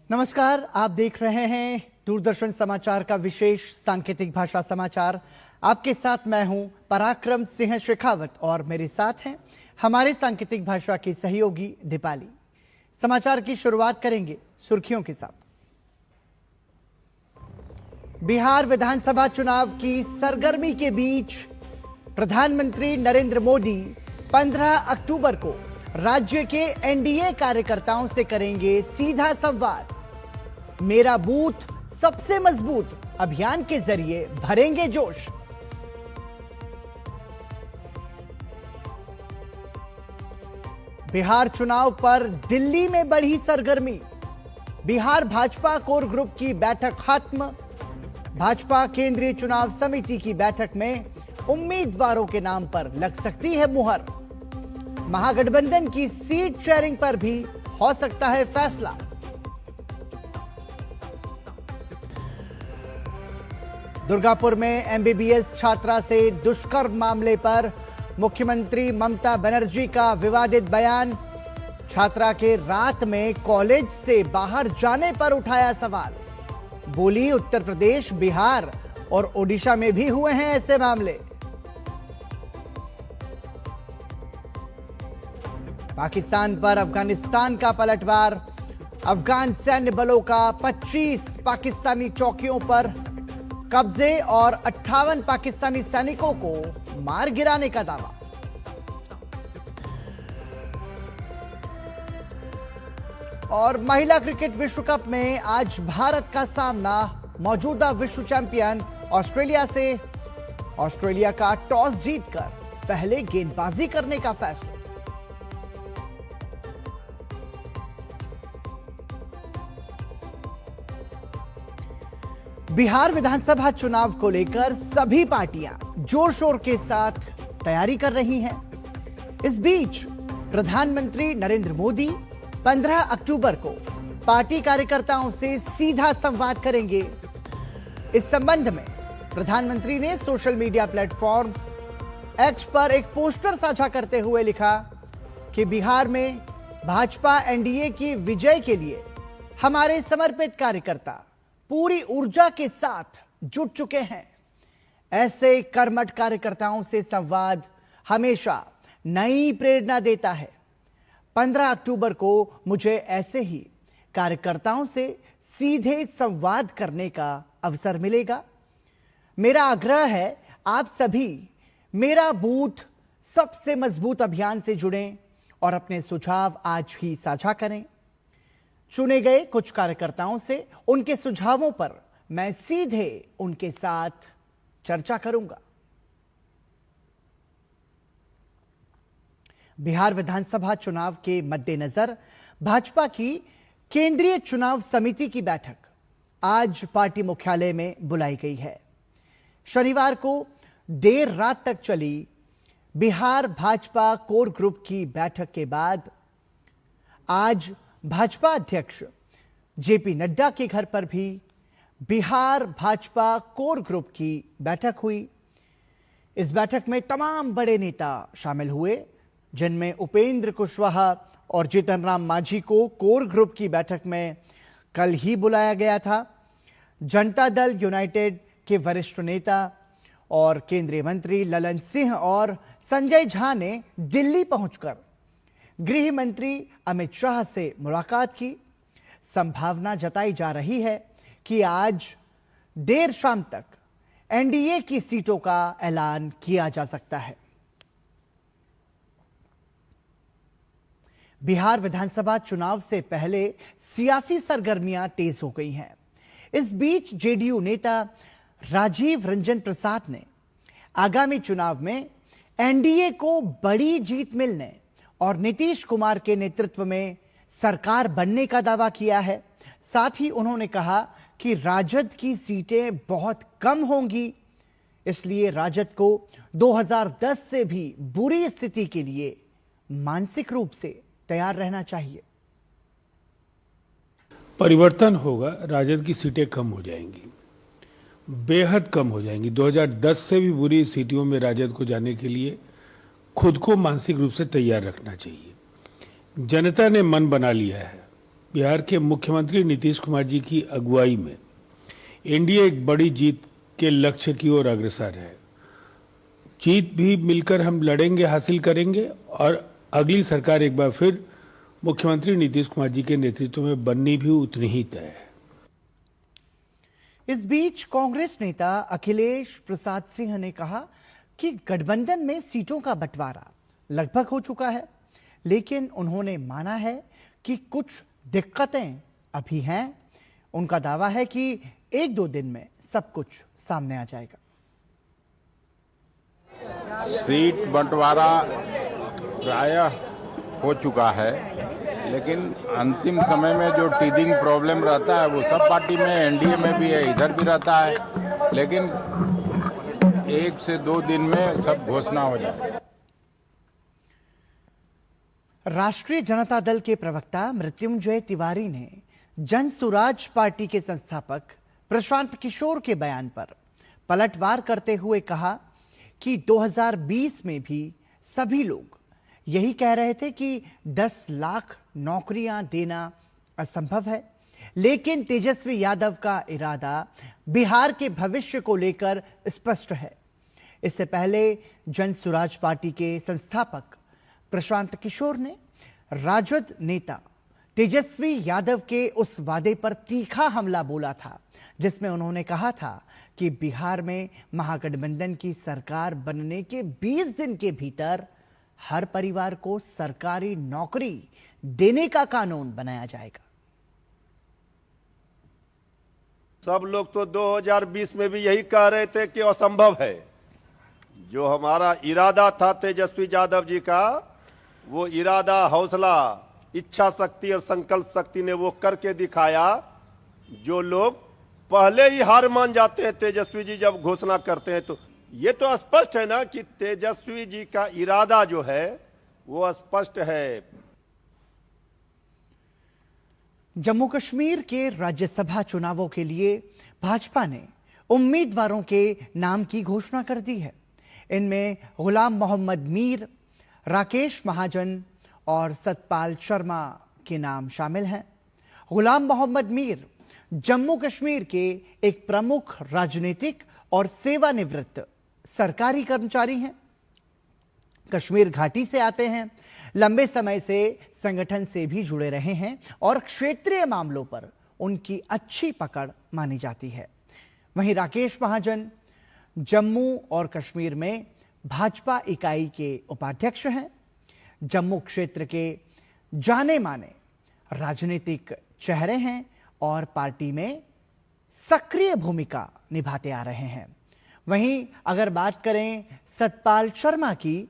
नमस्कार, आप देख रहे हैं दूरदर्शन समाचार का विशेष सांकेतिक भाषा समाचार। आपके साथ मैं हूं पराक्रम सिंह शेखावत और मेरे साथ हैं हमारे सांकेतिक भाषा की सहयोगी दीपाली। समाचार की शुरुआत करेंगे सुर्खियों के साथ। बिहार विधानसभा चुनाव की सरगर्मी के बीच प्रधानमंत्री नरेंद्र मोदी 15 अक्टूबर को राज्य के एनडीए कार्यकर्ताओं से करेंगे सीधा संवाद। मेरा बूथ सबसे मजबूत अभियान के जरिए भरेंगे जोश। बिहार चुनाव पर दिल्ली में बढ़ी सरगर्मी। बिहार भाजपा कोर ग्रुप की बैठक खत्म। भाजपा केंद्रीय चुनाव समिति की बैठक में उम्मीदवारों के नाम पर लग सकती है मुहर। महागठबंधन की सीट शेयरिंग पर भी हो सकता है फैसला। दुर्गापुर में एमबीबीएस छात्रा से दुष्कर्म मामले पर मुख्यमंत्री ममता बनर्जी का विवादित बयान। छात्रा के रात में कॉलेज से बाहर जाने पर उठाया सवाल। बोली, उत्तर प्रदेश, बिहार और ओडिशा में भी हुए हैं ऐसे मामले। पाकिस्तान पर अफगानिस्तान का पलटवार। अफगान सैन्य बलों का 25 पाकिस्तानी चौकियों पर कब्जे और 58 पाकिस्तानी सैनिकों को मार गिराने का दावा। और महिला क्रिकेट विश्व कप में आज भारत का सामना मौजूदा विश्व चैंपियन ऑस्ट्रेलिया से। ऑस्ट्रेलिया का टॉस जीतकर पहले गेंदबाजी करने का फैसला। बिहार विधानसभा चुनाव को लेकर सभी पार्टियां जोर शोर के साथ तैयारी कर रही हैं। इस बीच प्रधानमंत्री नरेंद्र मोदी 15 अक्टूबर को पार्टी कार्यकर्ताओं से सीधा संवाद करेंगे। इस संबंध में प्रधानमंत्री ने सोशल मीडिया प्लेटफॉर्म एक्स पर एक पोस्टर साझा करते हुए लिखा कि बिहार में भाजपा एनडीए की विजय के लिए हमारे समर्पित कार्यकर्ता पूरी ऊर्जा के साथ जुट चुके हैं। ऐसे कर्मठ कार्यकर्ताओं से संवाद हमेशा नई प्रेरणा देता है। 15 अक्टूबर को मुझे ऐसे ही कार्यकर्ताओं से सीधे संवाद करने का अवसर मिलेगा। मेरा आग्रह है, आप सभी मेरा बूथ सबसे मजबूत अभियान से जुड़ें और अपने सुझाव आज ही साझा करें। चुने गए कुछ कार्यकर्ताओं से उनके सुझावों पर मैं सीधे उनके साथ चर्चा करूंगा। बिहार विधानसभा चुनाव के मद्देनजर भाजपा की केंद्रीय चुनाव समिति की बैठक आज पार्टी मुख्यालय में बुलाई गई है। शनिवार को देर रात तक चली बिहार भाजपा कोर ग्रुप की बैठक के बाद आज भाजपा अध्यक्ष जेपी नड्डा के घर पर भी बिहार भाजपा कोर ग्रुप की बैठक हुई। इस बैठक में तमाम बड़े नेता शामिल हुए, जिनमें उपेंद्र कुशवाहा और जीतन राम मांझी को कोर ग्रुप की बैठक में कल ही बुलाया गया था। जनता दल यूनाइटेड के वरिष्ठ नेता और केंद्रीय मंत्री ललन सिंह और संजय झा ने दिल्ली पहुंचकर गृह मंत्री अमित शाह से मुलाकात की। संभावना जताई जा रही है कि आज देर शाम तक एनडीए की सीटों का ऐलान किया जा सकता है। बिहार विधानसभा चुनाव से पहले सियासी सरगर्मियां तेज हो गई हैं। इस बीच जेडीयू नेता राजीव रंजन प्रसाद ने आगामी चुनाव में एनडीए को बड़ी जीत मिलने और नीतीश कुमार के नेतृत्व में सरकार बनने का दावा किया है। साथ ही उन्होंने कहा कि राजद की सीटें बहुत कम होंगी, इसलिए राजद को 2010 से भी बुरी स्थिति के लिए मानसिक रूप से तैयार रहना चाहिए। परिवर्तन होगा, राजद की सीटें कम हो जाएंगी, बेहद कम हो जाएंगी। 2010 से भी बुरी स्थितियों में राजद को जाने के लिए खुद को मानसिक रूप से तैयार रखना चाहिए। जनता ने मन बना लिया है बिहार के मुख्यमंत्री नीतीश कुमार जी की अगुवाई में एनडीए एक बड़ी जीत के लक्ष्य की ओर अग्रसर है। जीत भी मिलकर हम लड़ेंगे, हासिल करेंगे और अगली सरकार एक बार फिर मुख्यमंत्री नीतीश कुमार जी के नेतृत्व में बननी भी उतनी ही तय है। इस बीच कांग्रेस नेता अखिलेश प्रसाद सिंह ने कहा कि गठबंधन में सीटों का बंटवारा लगभग हो चुका है, लेकिन उन्होंने माना है कि कुछ दिक्कतें अभी हैं। उनका दावा है कि एक दो दिन में सब कुछ सामने आ जाएगा। सीट बंटवारा प्रायः हो चुका है, लेकिन अंतिम समय में जो टीदिंग प्रॉब्लम रहता है वो सब पार्टी में, एनडीए में भी है, इधर भी रहता है, लेकिन 1 से 2 दिन में सब घोषणा हो जाए। राष्ट्रीय जनता दल के प्रवक्ता मृत्युंजय तिवारी ने जन सुराज पार्टी के संस्थापक प्रशांत किशोर के बयान पर पलटवार करते हुए कहा कि 2020 में भी सभी लोग यही कह रहे थे कि 10 लाख नौकरियां देना असंभव है, लेकिन तेजस्वी यादव का इरादा बिहार के भविष्य को लेकर स्पष्ट है। इससे पहले जन सुराज पार्टी के संस्थापक प्रशांत किशोर ने राजद नेता तेजस्वी यादव के उस वादे पर तीखा हमला बोला था, जिसमें उन्होंने कहा था कि बिहार में महागठबंधन की सरकार बनने के 20 दिन के भीतर हर परिवार को सरकारी नौकरी देने का कानून बनाया जाएगा। सब लोग तो 2020 में भी यही कह रहे थे कि असंभव है। जो हमारा इरादा था तेजस्वी यादव जी का, वो इरादा, हौसला, इच्छा शक्ति और संकल्प शक्ति ने वो करके दिखाया। जो लोग पहले ही हार मान जाते हैं तेजस्वी जी जब घोषणा करते हैं, तो ये तो स्पष्ट है ना कि तेजस्वी जी का इरादा जो है वो स्पष्ट है। जम्मू कश्मीर के राज्यसभा चुनावों के लिए भाजपा ने उम्मीदवारों के नाम की घोषणा कर दी है। इनमें गुलाम मोहम्मद मीर, राकेश महाजन और सतपाल शर्मा के नाम शामिल हैं। गुलाम मोहम्मद मीर जम्मू कश्मीर के एक प्रमुख राजनीतिक और सेवानिवृत्त सरकारी कर्मचारी हैं। कश्मीर घाटी से आते हैं, लंबे समय से संगठन से भी जुड़े रहे हैं और क्षेत्रीय मामलों पर उनकी अच्छी पकड़ मानी जाती है। वहीं राकेश महाजन जम्मू और कश्मीर में भाजपा इकाई के उपाध्यक्ष हैं। जम्मू क्षेत्र के जाने माने राजनीतिक चेहरे हैं और पार्टी में सक्रिय भूमिका निभाते आ रहे हैं। वहीं अगर बात करें सतपाल शर्मा की,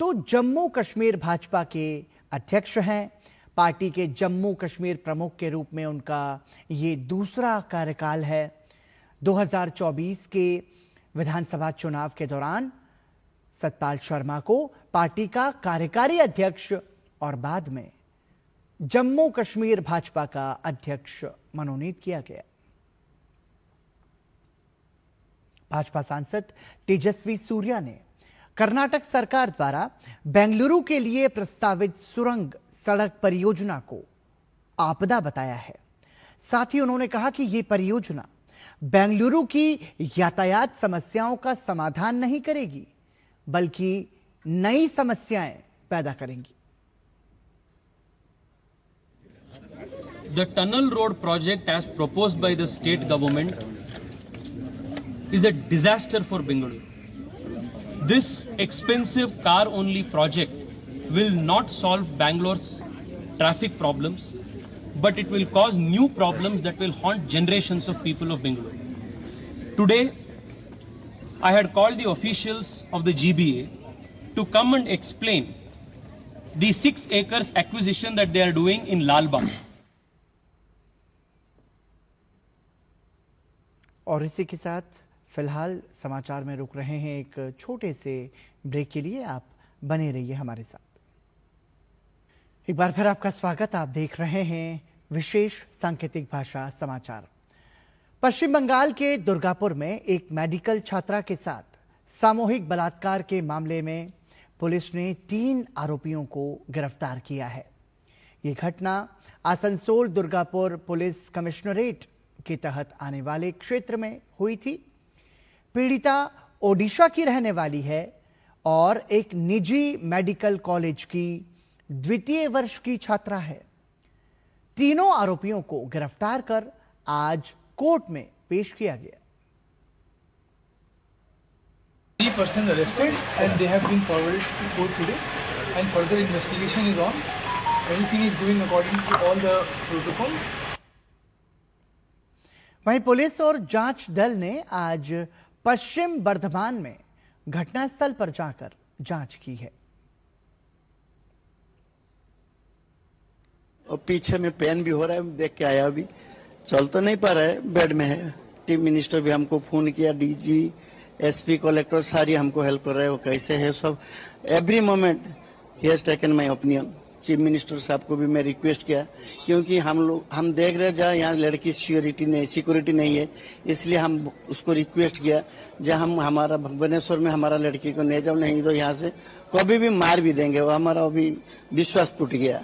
तो जम्मू कश्मीर भाजपा के अध्यक्ष हैं। पार्टी के जम्मू कश्मीर प्रमुख के रूप में उनका ये दूसरा कार्यकाल है। 2024 के विधानसभा चुनाव के दौरान सतपाल शर्मा को पार्टी का कार्यकारी अध्यक्ष और बाद में जम्मू कश्मीर भाजपा का अध्यक्ष मनोनीत किया गया। भाजपा सांसद तेजस्वी सूर्या ने कर्नाटक सरकार द्वारा बेंगलुरु के लिए प्रस्तावित सुरंग सड़क परियोजना को आपदा बताया है। साथ ही उन्होंने कहा कि यह परियोजना बेंगलुरु की यातायात समस्याओं का समाधान नहीं करेगी, बल्कि नई समस्याएं पैदा करेंगी। The tunnel road project as proposed by the state government is a disaster for Bengaluru. This expensive car only project will not solve Bangalore's traffic problems, but it will cause new problems that will haunt generations of people of Bengaluru. Today, I had called the officials of the GBA to come and explain the 6 acres acquisition that they are doing in Lal Bagh. और इसी के साथ फिलहाल समाचार में रुक रहे हैं एक छोटे से ब्रेक के लिए। आप बने रहिए हमारे साथ। एक बार फिर आपका स्वागत। आप देख रहे हैं विशेष सांकेतिक भाषा समाचार। पश्चिम बंगाल के दुर्गापुर में एक मेडिकल छात्रा के साथ सामूहिक बलात्कार के मामले में पुलिस ने 3 आरोपियों को गिरफ्तार किया है। ये घटना आसनसोल दुर्गापुर पुलिस कमिश्नरेट के तहत आने वाले क्षेत्र में हुई थी। पीड़िता ओडिशा की रहने वाली है और एक निजी मेडिकल कॉलेज की द्वितीय वर्ष की छात्रा है। तीनों आरोपियों को गिरफ्तार कर आज कोर्ट में पेश किया गया। 3 persons arrested and they have been forwarded to court today and further investigation is on. Everything is going according to all the protocol. वहीं पुलिस और जांच दल ने आज पश्चिम बर्धमान में घटनास्थल पर जाकर जांच की है। और पीछे में पेन भी हो रहा है, देख के आया। अभी चल तो नहीं पा रहा है, बेड में है। चीफ मिनिस्टर भी हमको फोन किया, डीजी, एसपी, कलेक्टर सारी हमको हेल्प कर रहे हैं। वो कैसे है सब, every moment he has taken my opinion. Chief minister साहब को भी मैं रिक्वेस्ट किया, क्योंकि हम देख रहे जहाँ यहाँ लड़की सिक्योरिटी नहीं है, इसलिए हम उसको रिक्वेस्ट किया जहाँ हम हमारा भुवनेश्वर में हमारा लड़की को ले जाओ, नहीं तो यहाँ से कभी भी मार भी देंगे। वो हमारा अभी विश्वास टूट गया।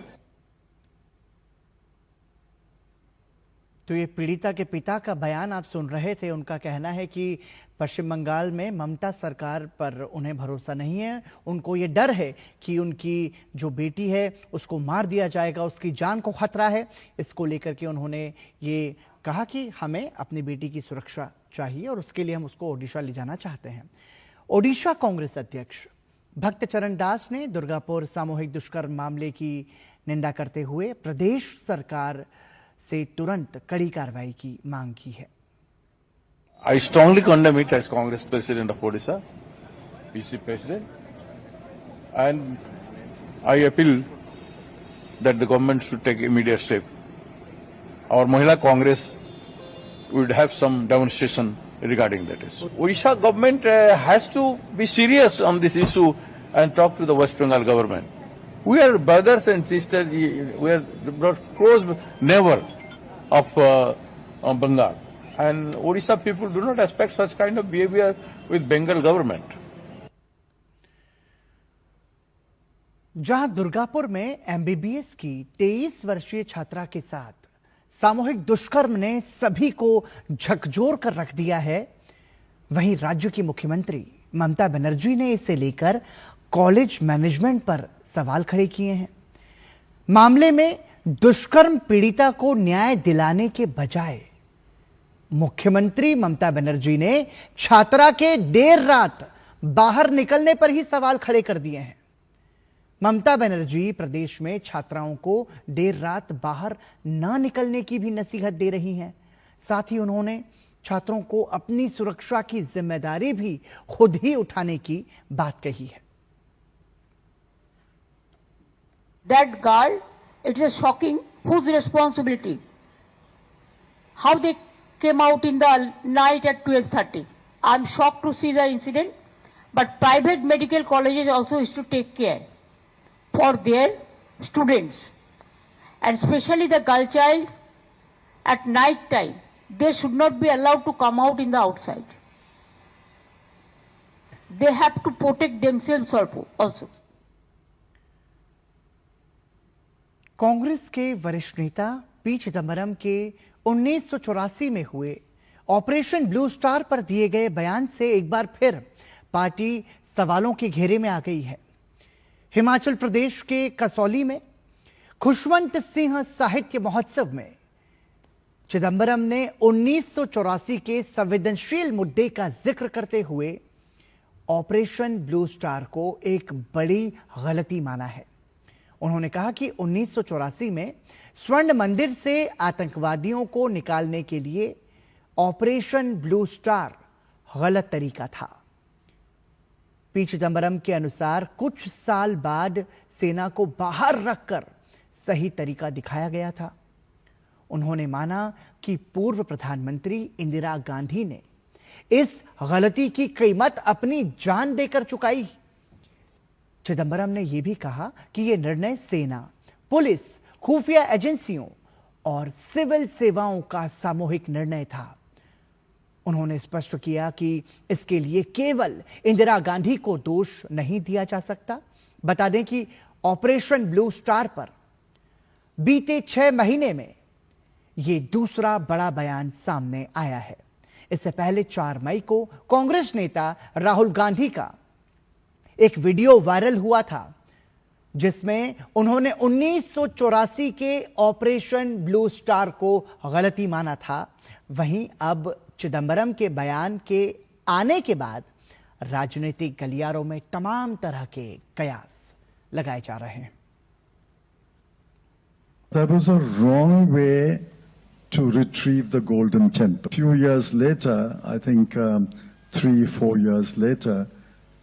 तो ये पीड़िता के पिता का बयान आप सुन रहे थे। उनका कहना है कि पश्चिम बंगाल में ममता सरकार पर उन्हें भरोसा नहीं है। उनको ये डर है कि उनकी जो बेटी है उसको मार दिया जाएगा, उसकी जान को खतरा है। इसको लेकर के उन्होंने ये कहा कि हमें अपनी बेटी की सुरक्षा चाहिए और उसके लिए हम उसको ओडिशा ले जाना चाहते हैं। ओडिशा कांग्रेस अध्यक्ष भक्त चरण दास ने दुर्गापुर सामूहिक दुष्कर्म मामले की निंदा करते हुए प्रदेश सरकार से तुरंत कड़ी कार्रवाई की मांग की है। I strongly condemn it as Congress President of Odisha, PC President, and I appeal that the government should take immediate step. Our Mahila Congress would have some demonstration regarding that issue. Odisha government has to be serious on this issue and talk to the West Bengal government. We are brothers and sisters. We are close neighbor of Bengal, and Odisha people do not expect such kind of behavior with Bengal government. जहां दुर्गापुर में MBBS की 23 वर्षीय छात्रा के साथ सामूहिक दुष्कर्म ने सभी को झकझोर कर रख दिया है, वहीं राज्य की मुख्यमंत्री ममता बनर्जी ने इसे लेकर कॉलेज मैनेजमेंट पर सवाल खड़े किए हैं। मामले में दुष्कर्म पीड़िता को न्याय दिलाने के बजाय मुख्यमंत्री ममता बनर्जी ने छात्रा के देर रात बाहर निकलने पर ही सवाल खड़े कर दिए हैं। ममता बनर्जी प्रदेश में छात्राओं को देर रात बाहर ना निकलने की भी नसीहत दे रही हैं। साथ ही उन्होंने छात्रों को अपनी सुरक्षा की जिम्मेदारी भी खुद ही उठाने की बात कही है। That girl, it is shocking. Whose responsibility? How they came out in the night at 12:30? I'm shocked to see the incident. But private medical colleges also is to take care for their students, and especially the girl child at night time. They should not be allowed to come out in the outside. They have to protect themselves also. Congress के वरिष्ठ नेता P Chidambaram के 1984 में हुए operation blue star पर दिए गए बयान से एक बार फिर पार्टी सवालों के घेरे में आ गई है। हिमाचल प्रदेश के कसौली में खुशवंत सिंह साहित्य महोत्सव में चिदंबरम ने 1984 के संवेदनशील मुद्दे का जिक्र करते हुए ऑपरेशन ब्लू स्टार को एक बड़ी गलती माना है। उन्होंने कहा कि 1984 में स्वर्ण मंदिर से आतंकवादियों को निकालने के लिए ऑपरेशन ब्लू स्टार गलत तरीका था। पी चिदंबरम के अनुसार कुछ साल बाद सेना को बाहर रखकर सही तरीका दिखाया गया था। उन्होंने माना कि पूर्व प्रधानमंत्री इंदिरा गांधी ने इस गलती की कीमत अपनी जान देकर चुकाई। चिदंबरम ने यह भी कहा कि यह निर्णय सेना, पुलिस, खुफिया एजेंसियों और सिविल सेवाओं का सामूहिक निर्णय था। उन्होंने स्पष्ट किया कि इसके लिए केवल इंदिरा गांधी को दोष नहीं दिया जा सकता। बता दें कि ऑपरेशन ब्लू स्टार पर बीते 6 महीने में ये दूसरा बड़ा बयान सामने आया है। इससे पहले 4 मई को कांग्रेस नेता राहुल गांधी का एक वीडियो वायरल हुआ था, जिसमें उन्होंने 1984 के ऑपरेशन ब्लू स्टार को गलती माना था। वहीं अब चिदंबरम के बयान के आने के बाद राजनीतिक गलियारों में तमाम तरह के कयास लगाए जा रहे हैं। That was a wrong way to retrieve the Golden Temple. A few years later, I think 3-4 years later,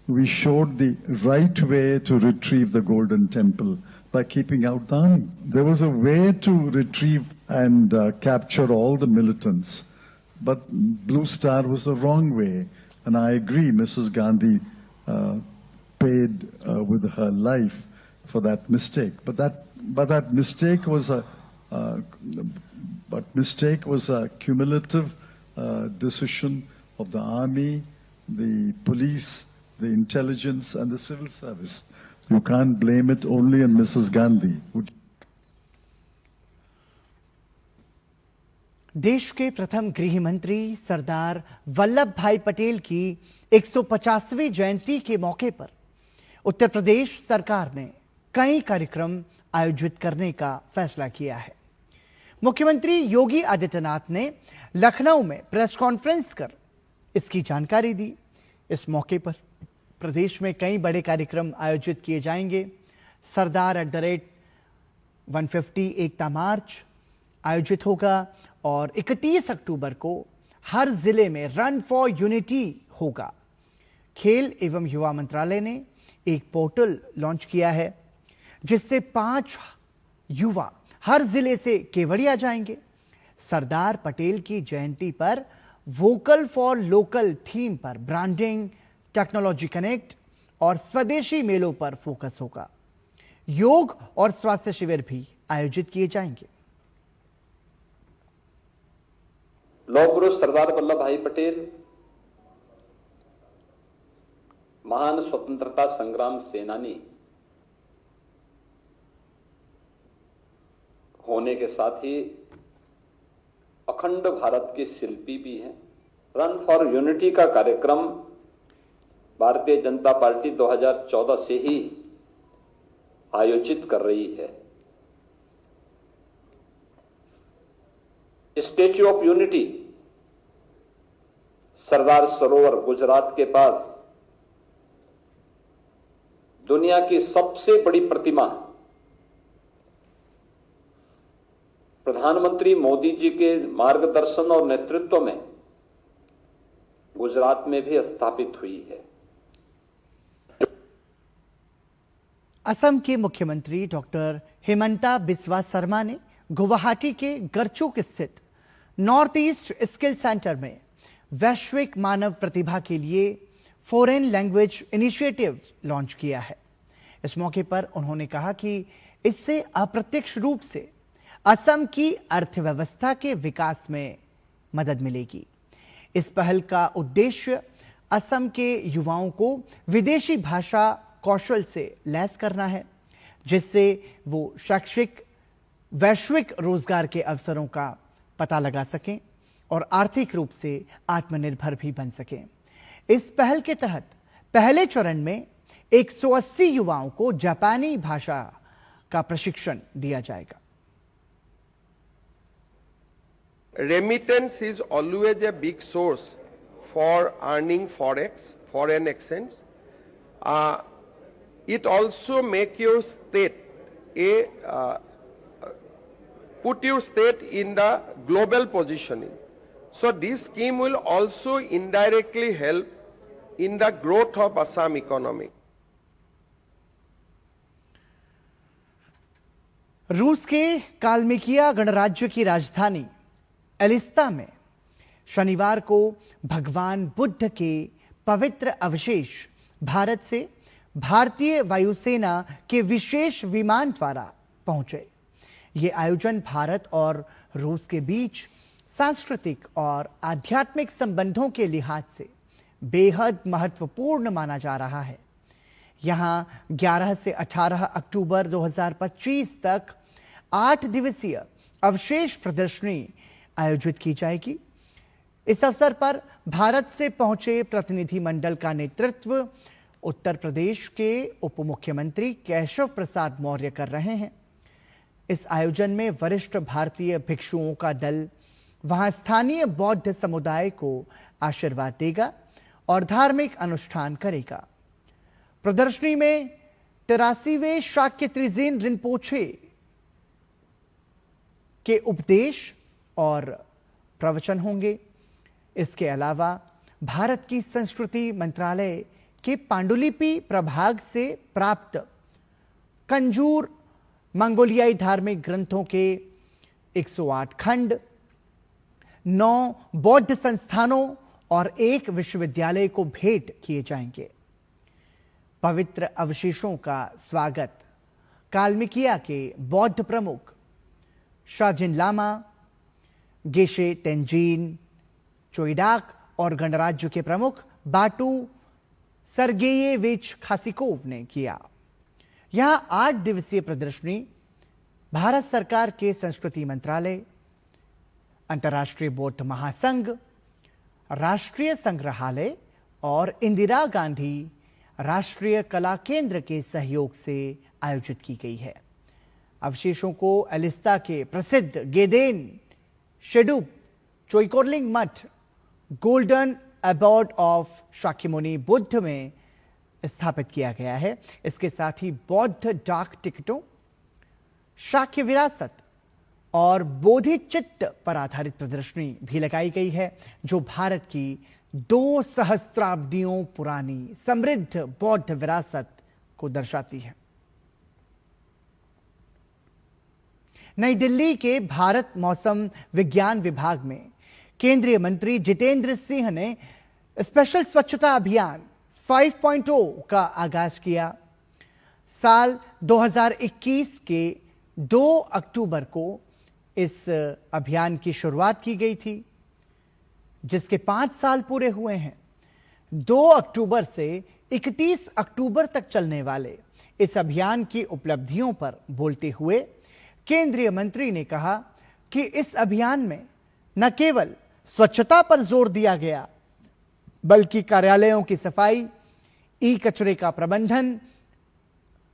we showed the right way to retrieve the Golden Temple by keeping out the army. There was a way to retrieve and capture all the militants, but Blue Star was the wrong way. And I agree, Mrs. Gandhi paid with her life for that mistake. But that mistake was a cumulative decision of the army, the police, the intelligence, and the civil service. You can't blame it only on Mrs. Gandhi. देश के प्रथम गृह मंत्री सरदार वल्लभ भाई पटेल की 150वीं जयंती के मौके पर उत्तर प्रदेश सरकार ने कई कार्यक्रम आयोजित करने का फैसला किया है। मुख्यमंत्री योगी आदित्यनाथ ने लखनऊ में प्रेस कॉन्फ्रेंस कर इसकी जानकारी दी। इस मौके पर प्रदेश में कई बड़े कार्यक्रम आयोजित किए जाएंगे। सरदार @150 एकता मार्च आयोजित होगा और 31 अक्टूबर को हर जिले में रन फॉर यूनिटी होगा। खेल एवं युवा मंत्रालय ने एक पोर्टल लॉन्च किया है, जिससे 5 युवा हर जिले से केवड़िया जाएंगे। सरदार पटेल की जयंती पर वोकल फॉर लोकल थीम पर ब्रांडिंग, टेक्नोलॉजी कनेक्ट और स्वदेशी मेलों पर फोकस होगा। योग और स्वास्थ्य शिविर भी आयोजित किए जाएंगे। लौह पुरुष सरदार वल्लभ भाई पटेल महान स्वतंत्रता संग्राम सेनानी होने के साथ ही अखंड भारत के शिल्पी भी हैं। रन फॉर यूनिटी का कार्यक्रम भारतीय जनता पार्टी 2014 से ही आयोजित कर रही है। Statue of unity Sardar Sarovar Gujarat के पास दुनिया की सबसे बड़ी प्रतिमा प्रधानमंत्री मोदी जी के मार्गदर्शन और नेतृत्व में गुजरात में भी स्थापित हुई है। असम के मुख्यमंत्री डॉक्टर हेमंता बिस्वा शर्मा ने गुवाहाटी के गरचुक स्थित नॉर्थ ईस्ट स्किल सेंटर में वैश्विक मानव प्रतिभा के लिए फॉरेन लैंग्वेज इनिशिएटिव लॉन्च किया है। इस मौके पर उन्होंने कहा कि इससे अप्रत्यक्ष रूप से असम की अर्थव्यवस्था के विकास में मदद मिलेगी। इस पहल का उद्देश्य असम के युवाओं को विदेशी भाषा कौशल से लैस करना है, जिससे वो शैक्षिक वैश्विक रोजगार के अवसरों का पता लगा सकें और आर्थिक रूप से आत्मनिर्भर भी बन सकें। इस पहल के तहत पहले चरण में 180 युवाओं को जापानी भाषा का प्रशिक्षण दिया जाएगा। Remittance is always a big source for earning forex, foreign exchange. It also make your state put your state in the global positioning. So this scheme will also indirectly help in the growth of Assam economy. रूस के काल्मिकिया गणराज्य की राजधानी एलिस्ता में शनिवार को भगवान बुद्ध के पवित्र अवशेष भारत से भारतीय वायुसेना के विशेष विमान द्वारा पहुंचे। ये आयोजन भारत और रूस के बीच सांस्कृतिक और आध्यात्मिक संबंधों के लिहाज से बेहद महत्वपूर्ण माना जा रहा है। यहां 11 से 18 अक्टूबर 2025 तक 8 दिवसीय अवशेष प्रदर्शनी आयोजित की जाएगी। इस अवसर पर भारत से पहुंचे प्रतिनिधिमंडल का नेतृत्व उत्तर प्रदेश के उप मुख्यमंत्री केशव प्रसाद मौर्य कर रहे हैं। इस आयोजन में वरिष्ठ भारतीय भिक्षुओं का दल वहां स्थानीय बौद्ध समुदाय को आशीर्वाद देगा और धार्मिक अनुष्ठान करेगा। प्रदर्शनी में 83वें शाक्य त्रिजेन रिनपोछे के उपदेश और प्रवचन होंगे। इसके अलावा भारत की संस्कृति मंत्रालय के पांडुलिपि प्रभाग से प्राप्त कंजूर मंगोलियाई धार्मिक ग्रंथों के 108 खंड, 9 बौद्ध संस्थानों और 1 विश्वविद्यालय को भेंट किए जाएंगे। पवित्र अवशेषों का स्वागत कालमिकिया के बौद्ध प्रमुख शाजिन लामा, गेशे तेंजीन चोइडाक और गणराज्य के प्रमुख बाटू सर्गेयेविच खासिकोव ने किया। यहां 8 दिवसीय प्रदर्शनी भारत सरकार के संस्कृति मंत्रालय, अंतर्राष्ट्रीय बौद्ध महासंघ, राष्ट्रीय संग्रहालय और इंदिरा गांधी राष्ट्रीय कला केंद्र के सहयोग से आयोजित की गई है। अवशेषों को अलिस्ता के प्रसिद्ध गेदेन शेडुप चोइकोरलिंग मठ गोल्डन अबॉर्ड ऑफ शाक्यमुनि बुद्ध में स्थापित किया गया है। इसके साथ ही बौद्ध डाक टिकटों, शाक्य विरासत और बोधि चित्त पर आधारित प्रदर्शनी भी लगाई गई है, जो भारत की 2 सहस्त्राब्दियों पुरानी समृद्ध बौद्ध विरासत को दर्शाती है। नई दिल्ली के भारत मौसम विज्ञान विभाग में केंद्रीय मंत्री जितेंद्र सिंह ने स्पेशल स्वच्छता अभियान 5.0 का आगाज किया। साल 2021 के 2 अक्टूबर को इस अभियान की शुरुआत की गई थी, जिसके 5 साल पूरे हुए हैं। 2 अक्टूबर से 31 अक्टूबर तक चलने वाले इस अभियान की उपलब्धियों पर बोलते हुए केंद्रीय मंत्री ने कहा कि इस अभियान में न केवल स्वच्छता पर जोर दिया गया, बल्कि कार्यालयों की सफाई, ई कचरे का प्रबंधन,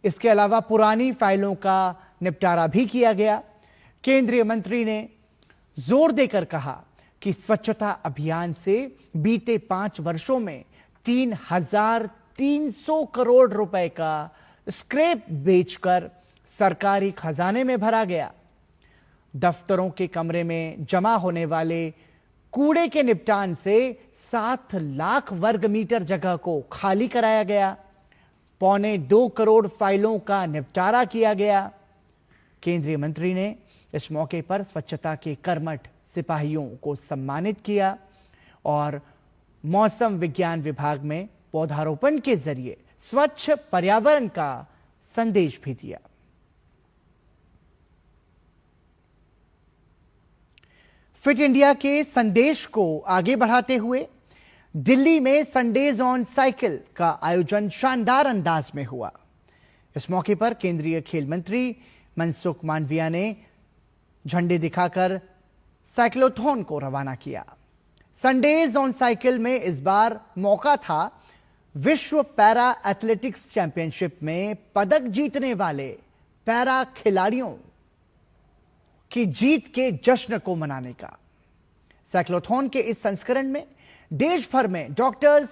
इसके अलावा पुरानी फाइलों का निपटारा भी किया गया। केंद्रीय मंत्री ने जोर देकर कहा कि स्वच्छता अभियान से बीते 5 वर्षों में 3,300 करोड़ रुपए का स्क्रैप बेचकर सरकारी खजाने में भरा गया। दफ्तरों के कमरे में जमा होने वाले कूड़े के निपटान से 7 लाख वर्ग मीटर जगह को खाली कराया गया। 1.25 करोड़ फाइलों का निपटारा किया गया। केंद्रीय मंत्री ने इस मौके पर स्वच्छता के कर्मठ सिपाहियों को सम्मानित किया और मौसम विज्ञान विभाग में पौधारोपण के जरिए स्वच्छ पर्यावरण का संदेश भी दिया। फिट इंडिया के संदेश को आगे बढ़ाते हुए दिल्ली में संडेज ऑन साइकिल का आयोजन शानदार अंदाज में हुआ। इस मौके पर केंद्रीय खेल मंत्री मनसुख मांडविया ने झंडे दिखाकर साइक्लोथॉन को रवाना किया। संडेज ऑन साइकिल में इस बार मौका था विश्व पैरा एथलेटिक्स चैंपियनशिप में पदक जीतने वाले पैरा खिलाड़ियों की जीत के जश्न को मनाने का। साइक्लोथॉन के इस संस्करण में देश भर में डॉक्टर्स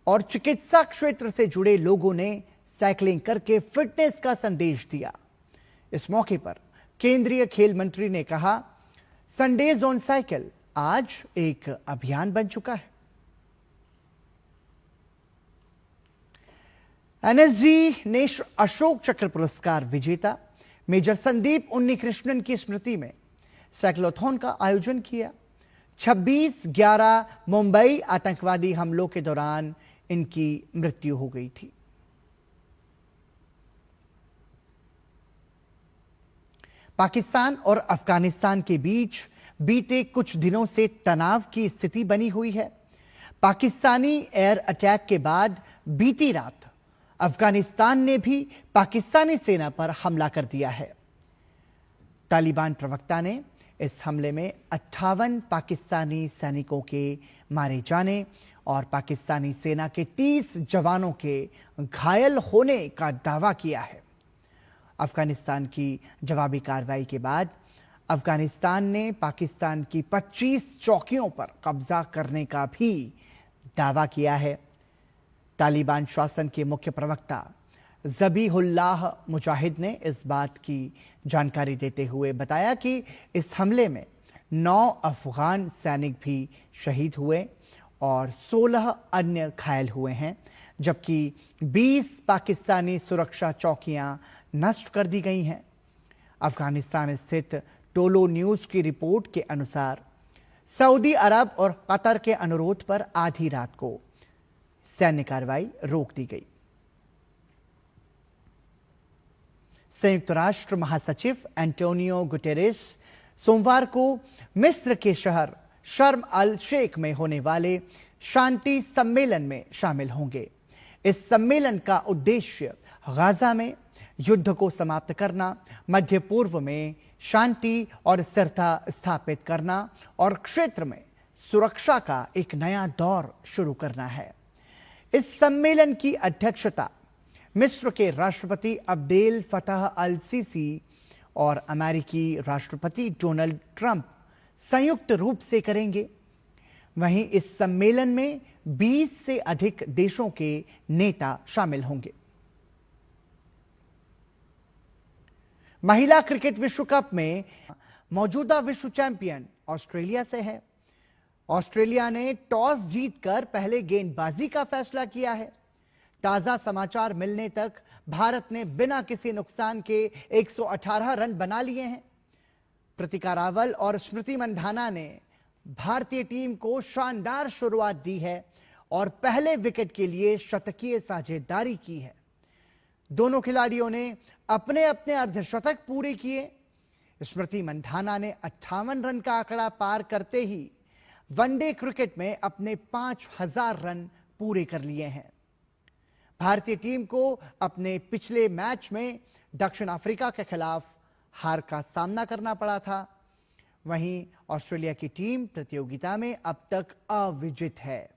और चिकित्सा क्षेत्र से जुड़े लोगों ने साइकिलिंग करके फिटनेस का संदेश दिया। इस मौके पर केंद्रीय खेल मंत्री ने कहा, संडेज ऑन साइकिल आज एक अभियान बन चुका है। एनएसजी ने अशोक चक्र पुरस्कार विजेता मेजर संदीप उन्नीकृष्णन की स्मृति में साइक्लोथॉन का आयोजन किया। 26/11 मुंबई आतंकवादी हमलों के दौरान इनकी मृत्यु हो गई थी। पाकिस्तान और अफगानिस्तान के बीच बीते कुछ दिनों से तनाव की स्थिति बनी हुई है। पाकिस्तानी एयर अटैक के बाद बीती रात अफगानिस्तान ने भी पाकिस्तानी सेना पर हमला कर दिया है। तालिबान प्रवक्ता ने इस हमले में 58 पाकिस्तानी सैनिकों के मारे जाने और पाकिस्तानी सेना के 30 जवानों के घायल होने का दावा किया है। अफगानिस्तान की जवाबी कार्रवाई के बाद अफगानिस्तान ने पाकिस्तान की 25 चौकियों पर कब्जा करने का भी दावा किया है। तालिबान शासन के मुख्य प्रवक्ता ज़बीहुल्लाह मुजाहिद ने इस बात की जानकारी देते हुए बताया कि इस हमले में 9 अफगान सैनिक भी शहीद हुए और 16 अन्य घायल हुए हैं, जबकि 20 पाकिस्तानी सुरक्षा चौकियां नष्ट कर दी गई हैं। अफगानिस्तान स्थित टोलो न्यूज की रिपोर्ट के अनुसार सऊदी अरब और कतर के अनुरोध पर आधी रात को सैन्य कार्रवाई रोक दी गई। संयुक्त राष्ट्र महासचिव एंटोनियो गुटेरेस सोमवार को मिस्र के शहर शर्म अल शेख में होने वाले शांति सम्मेलन में शामिल होंगे। इस सम्मेलन का उद्देश्य गाजा में युद्ध को समाप्त करना, मध्य पूर्व में शांति और स्थिरता स्थापित करना और क्षेत्र में सुरक्षा का एक नया दौर शुरू करना है। इस सम्मेलन की अध्यक्षता मिस्र के राष्ट्रपति अब्देल फतह अल सीसी और अमेरिकी राष्ट्रपति डोनाल्ड ट्रंप संयुक्त रूप से करेंगे। वहीं इस सम्मेलन में 20 से अधिक देशों के नेता शामिल होंगे। महिला क्रिकेट विश्व कप में मौजूदा विश्व चैंपियन ऑस्ट्रेलिया से है। ऑस्ट्रेलिया ने टॉस जीतकर पहले गेंदबाजी का फैसला किया है। ताजा समाचार मिलने तक भारत ने बिना किसी नुकसान के 118 रन बना लिए हैं। प्रतिका रावल और स्मृति मंधाना ने भारतीय टीम को शानदार शुरुआत दी है और पहले विकेट के लिए शतकीय साझेदारी की है। दोनों खिलाड़ियों ने अपने अपने अर्धशतक पूरे किए। स्मृति मंधाना ने 58 रन का आंकड़ा पार करते ही वनडे क्रिकेट में अपने 5000 रन पूरे कर लिए हैं। भारतीय टीम को अपने पिछले मैच में दक्षिण अफ्रीका के खिलाफ हार का सामना करना पड़ा था। वहीं ऑस्ट्रेलिया की टीम प्रतियोगिता में अब तक अविजित है।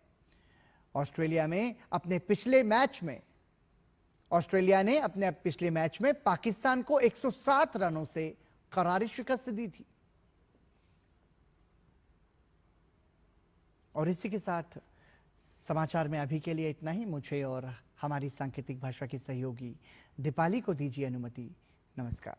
ऑस्ट्रेलिया ने अपने पिछले मैच में पाकिस्तान को 107 रनों से करारी शिकस्त दी थी। और इसी के साथ समाचार में अभी के लिए इतना ही। मुझे और हमारी सांकेतिक भाषा की सहयोगी दीपाली को दीजिए अनुमति। नमस्कार।